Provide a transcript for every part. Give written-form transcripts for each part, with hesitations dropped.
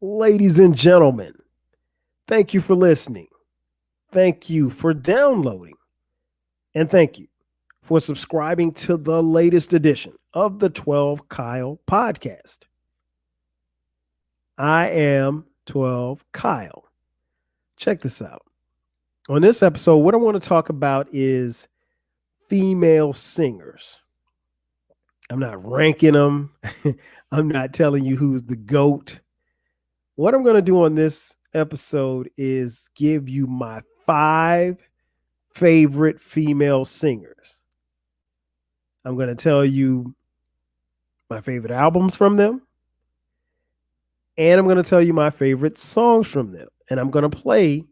Ladies and gentlemen, thank you for listening. Thank you for downloading. And thank you for subscribing to the latest edition of the 12 Kyle podcast. I am 12 Kyle. Check this out. On this episode, what I want to talk about is female singers. I'm not ranking them, I'm not telling you who's the GOAT. What I'm going to do on this episode is give you my 5 favorite female singers. I'm going to tell you my favorite albums from them. And I'm going to tell you my favorite songs from them. And I'm going to play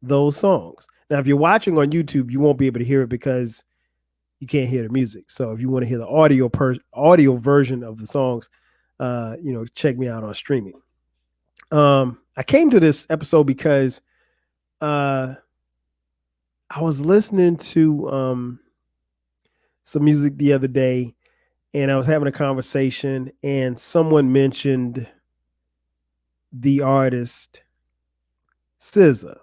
those songs. Now, if you're watching on YouTube, you won't be able to hear it because you can't hear the music. So if you want to hear the audio version of the songs, check me out on streaming. I came to this episode because I was listening to some music the other day, and I was having a conversation, and someone mentioned the artist SZA.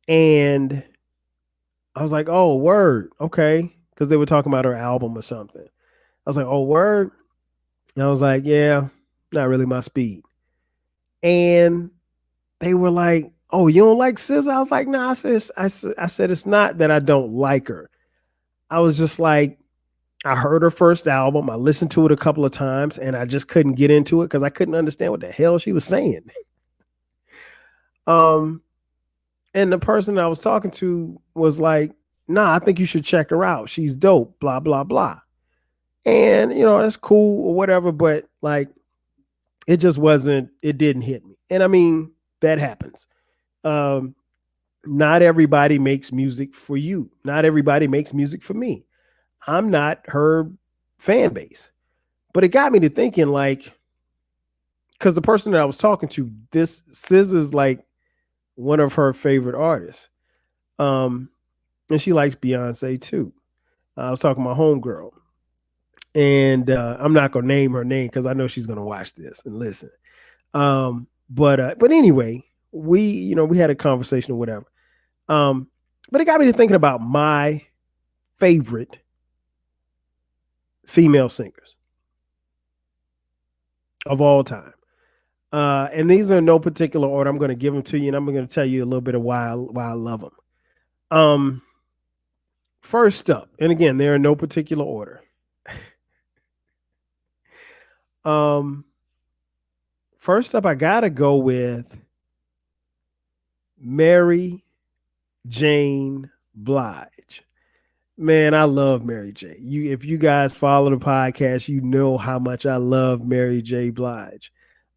And I was like, oh, word. Okay. Because they were talking about her album or something. I was like, oh, word. And I was like, yeah, not really my speed. And they were like, oh, you don't like SZA? I was like, nah, I said it's not that I don't like her. I was just like, I heard her first album. I listened to it a couple of times and I just couldn't get into it because I couldn't understand what the hell she was saying. And the person I was talking to was like, nah, I think you should check her out. She's dope, blah, blah, blah. And, that's cool or whatever, but like, it didn't hit me. And I mean, that happens. Not everybody makes music for you. Not everybody makes music for me. I'm not her fan base. But it got me to thinking, like, because the person that I was talking to, this SZA is like one of her favorite artists. And she likes Beyonce too. I was talking to my homegirl. And I'm not gonna name her name because I know she's gonna watch this and listen. But anyway, we had a conversation or whatever. But it got me to thinking about my favorite female singers of all time. And these are in no particular order. I'm going to give them to you, and I'm going to tell you a little bit of why I love them. First up, and again, they're in no particular order. First up, I gotta go with Mary Jane Blige. Man, I love Mary J. If you guys follow the podcast, you know how much I love Mary J. Blige.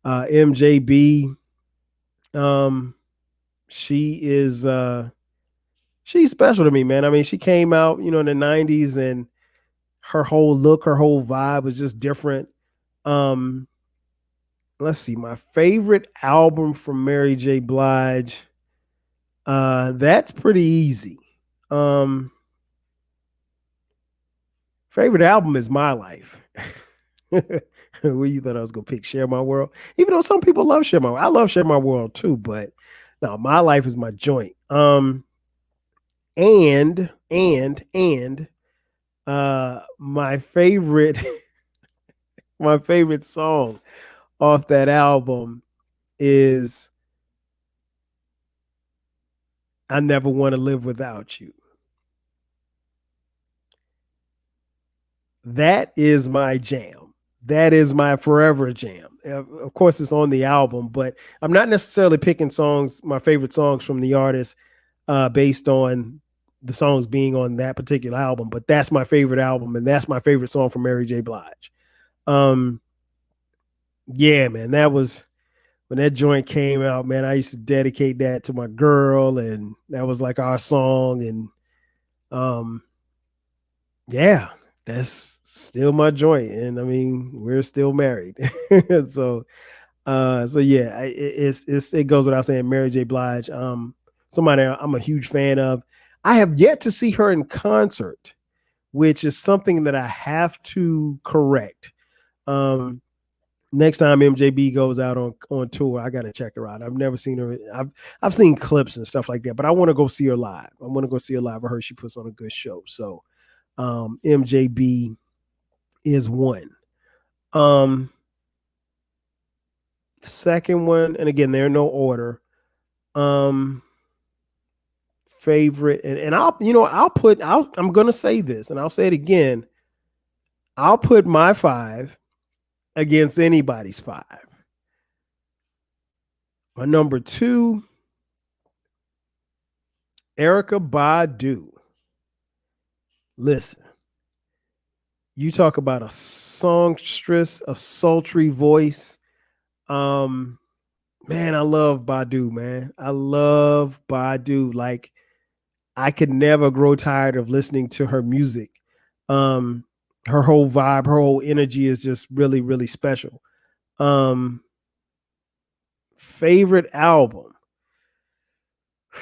MJB, she is she's special to me, man. I mean, she came out, in the 90s, and her whole look, her whole vibe was just different. Let's see, my favorite album from Mary J. Blige. That's pretty easy. Favorite album is My Life. Where you thought I was gonna pick Share My World? Even though some people love Share My World. I love Share My World too, but no, My Life is my joint. And my favorite my favorite song off that album is I Never Want to Live Without You. That is my jam. That is my forever jam. Of course, it's on the album, but I'm not necessarily picking my favorite songs from the artist based on the songs being on that particular album, but that's my favorite album, and that's my favorite song from Mary J. Blige. Yeah, man, that was when that joint came out, man. I used to dedicate that to my girl, and that was like our song. And yeah, that's still my joint. And I mean, we're still married. so yeah, it goes without saying, Mary J. Blige, somebody I'm a huge fan of. I have yet to see her in concert, which is something that I have to correct. Next time MJB goes out on tour, I gotta check her out. I've never seen her. I've seen clips and stuff like that, but I want to go see her live. I want to go see her live. I heard she puts on a good show. So MJB is one. Second one, and again, they're no order. Favorite, and I'm gonna say this, and I'll say it again. I'll put my 5 against anybody's 5. My number 2, Erykah Badu. Listen, you talk about a songstress, a sultry voice. Man, I love Badu, man. I love Badu. Like, I could never grow tired of listening to her music. Her whole vibe, her whole energy is just really, really special. Favorite album.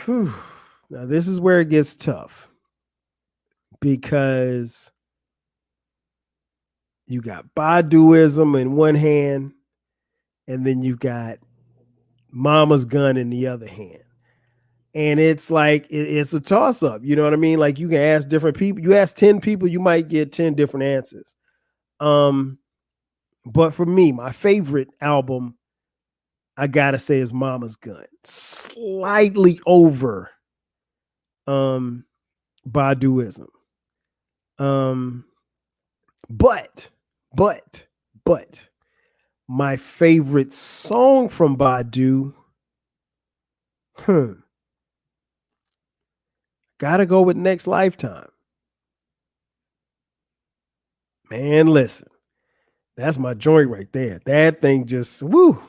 Whew. Now, this is where it gets tough because you got Baduism in one hand, and then you got Mama's Gun in the other hand. And it's like, it's a toss up. You know what I mean? Like, you can ask different people. You ask 10 people, you might get 10 different answers. But for me, my favorite album, I gotta say, is Mama's Gun. Slightly over Baduism. But my favorite song from Badu, gotta go with Next Lifetime. Man, listen, that's my joint right there. That thing just woo.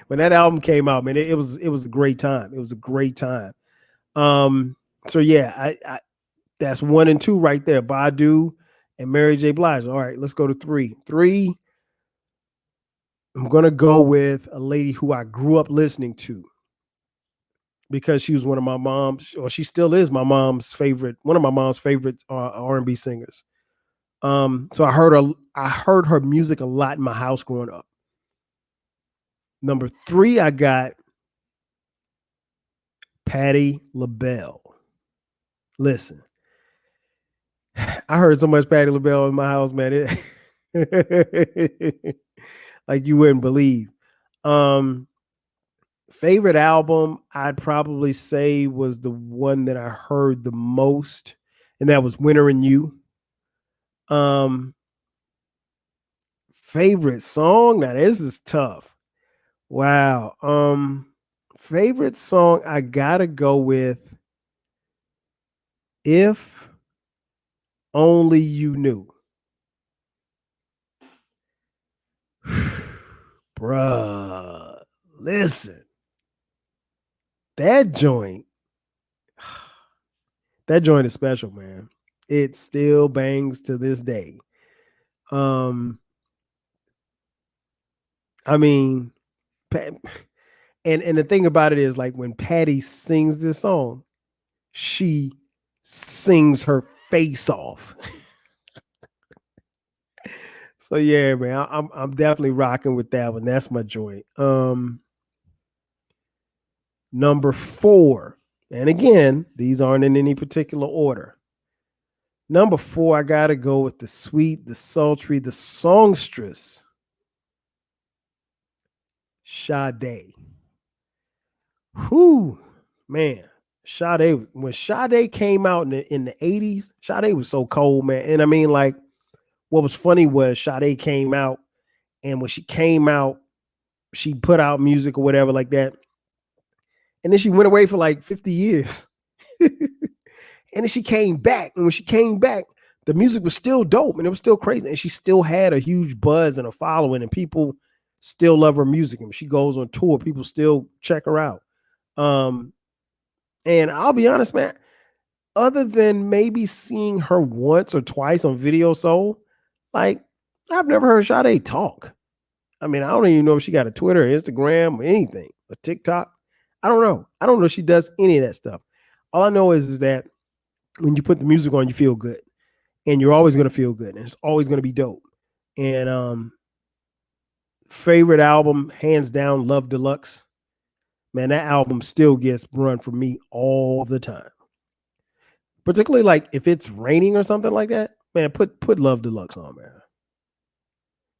When that album came out, man, it was a great time. It was a great time. So yeah, I that's 1 and 2 right there. Badu and Mary J. Blige. All right, let's go to 3. 3, I'm gonna go with a lady who I grew up listening to because she was one of my mom's, or she still is my mom's favorite, one of my mom's favorite R&B singers. So I heard her music a lot in my house growing up. Number 3, I got Patti LaBelle. Listen, I heard so much Patti LaBelle in my house, man. Like you wouldn't believe. Favorite album, I'd probably say was the one that I heard the most, and that was Winter and You. Favorite song? Now this is tough. Wow. Favorite song, I gotta go with If Only You Knew. Bruh, listen. That joint is special, man. It still bangs to this day. I mean, and the thing about it is, like, when Patti sings this song, she sings her face off. So yeah, man, I'm definitely rocking with that one. That's my joint. Number 4, and again, these aren't in any particular order. Number 4, I gotta go with the sweet, the sultry, the songstress, Sade. Whew, man. Sade, when Sade came out in the 80s, Sade was so cold, man. And I mean, like, what was funny was Sade came out, and when she came out, she put out music or whatever like that. And then she went away for like 50 years. And then she came back. And when she came back, the music was still dope and it was still crazy. And she still had a huge buzz and a following, and people still love her music. And when she goes on tour, people still check her out. And I'll be honest, man, other than maybe seeing her once or twice on Video Soul, like, I've never heard Sade talk. I mean, I don't even know if she got a Twitter, or Instagram, or anything, or TikTok. I don't know. I don't know if she does any of that stuff. All I know is that when you put the music on, you feel good, and you're always going to feel good, and it's always going to be dope. And favorite album, hands down, Love Deluxe. Man, that album still gets run for me all the time. Particularly like if it's raining or something like that, man, put Love Deluxe on, man.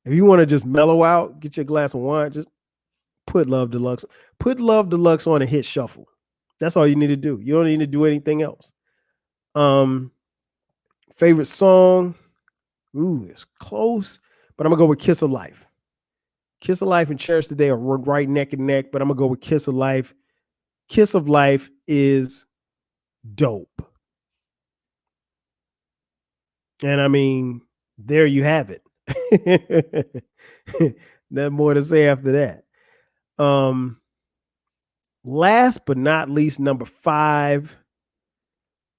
If you want to just mellow out, get your glass of wine, just put Love Deluxe. Put Love Deluxe on and hit shuffle. That's all you need to do. You don't need to do anything else. Favorite song. Ooh, it's close, but I'm gonna go with Kiss of Life. Kiss of Life and Cherish the Day are right neck and neck, but I'm gonna go with Kiss of Life. Kiss of Life is dope. And I mean, there you have it. Nothing more to say after that. Last but not least, number 5.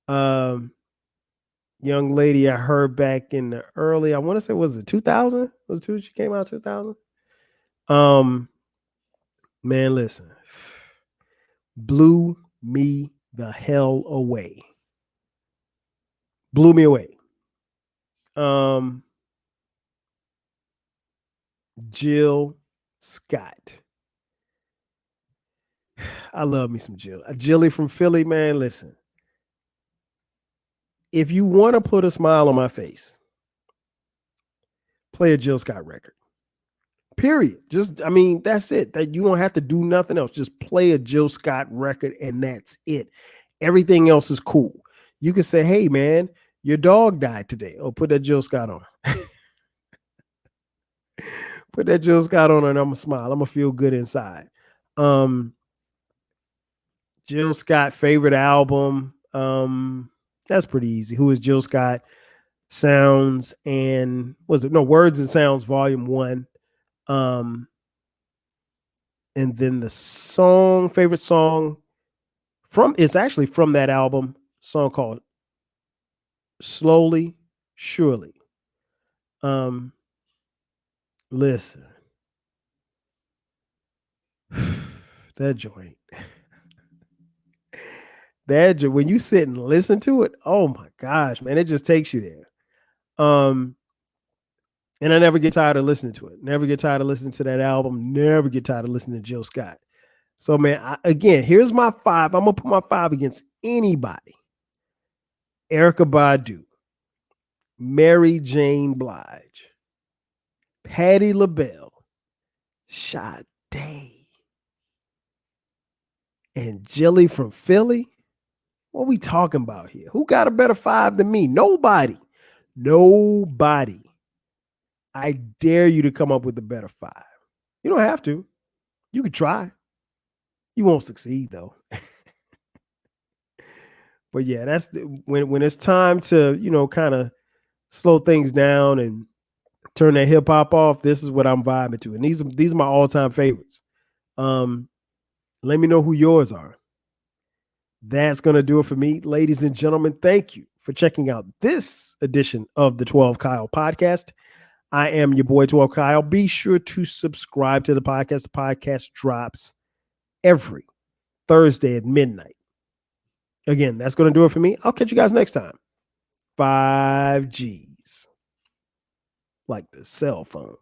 Young lady I heard back in the early, I want to say, was it 2000? She came out 2000. Man, listen, blew me the hell away. Blew me away. Jill Scott. I love me some Jill. Jilly from Philly, man. Listen, if you want to put a smile on my face, play a Jill Scott record. Period. Just, I mean, that's it. That you don't have to do nothing else. Just play a Jill Scott record and that's it. Everything else is cool. You can say, hey, man, your dog died today. Oh, put that Jill Scott on. Put that Jill Scott on and I'm going to smile. I'm going to feel good inside. Jill Scott favorite album. That's pretty easy. Who is Jill Scott? Sounds and Words and Sounds Volume 1. And then the favorite song it's actually from that album, song called Slowly, Surely. Listen, that joint. When you sit and listen to it, oh my gosh, man, it just takes you there. And I never get tired of listening to it. Never get tired of listening to that album. Never get tired of listening to Jill Scott. So, man, here's my 5. I'm going to put my 5 against anybody. Erykah Badu, Mary J. Blige, Patti LaBelle, Sade, and Jilly from Philly. What are we talking about here? Who got a better 5 than me? Nobody. I dare you to come up with a better 5. You don't have to. You could try. You won't succeed though. But yeah, that's when it's time to, kind of slow things down and turn that hip hop off. This is what I'm vibing to. And these are my all-time favorites. Let me know who yours are. That's going to do it for me. Ladies and gentlemen, thank you for checking out this edition of the 12 Kyle podcast. I am your boy, 12 Kyle. Be sure to subscribe to the podcast. The podcast drops every Thursday at midnight. Again, that's going to do it for me. I'll catch you guys next time. 5 Gs. Like the cell phone.